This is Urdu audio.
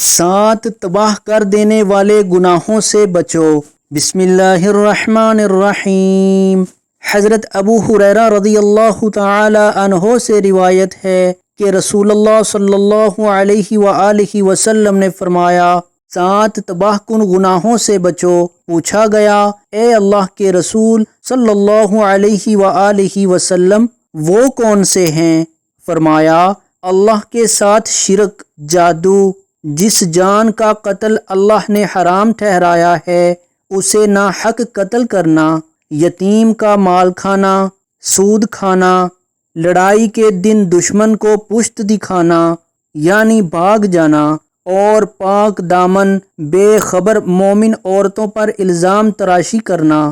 7 تباہ کر دینے والے گناہوں سے بچو۔ بسم اللہ الرحمن الرحیم۔ حضرت ابو ہریرہ رضی اللہ تعالی عنہ سے روایت ہے کہ رسول اللہ صلی اللہ علیہ وآلہ وسلم نے فرمایا، 7 تباہ کن گناہوں سے بچو۔ پوچھا گیا، اے اللہ کے رسول صلی اللہ علیہ وآلہ وسلم وہ کون سے ہیں؟ فرمایا، اللہ کے ساتھ شرک، جادو، جس جان کا قتل اللہ نے حرام ٹھہرایا ہے اسے ناحق قتل کرنا، یتیم کا مال کھانا، سود کھانا، لڑائی کے دن دشمن کو پشت دکھانا یعنی بھاگ جانا، اور پاک دامن بے خبر مومن عورتوں پر الزام تراشی کرنا۔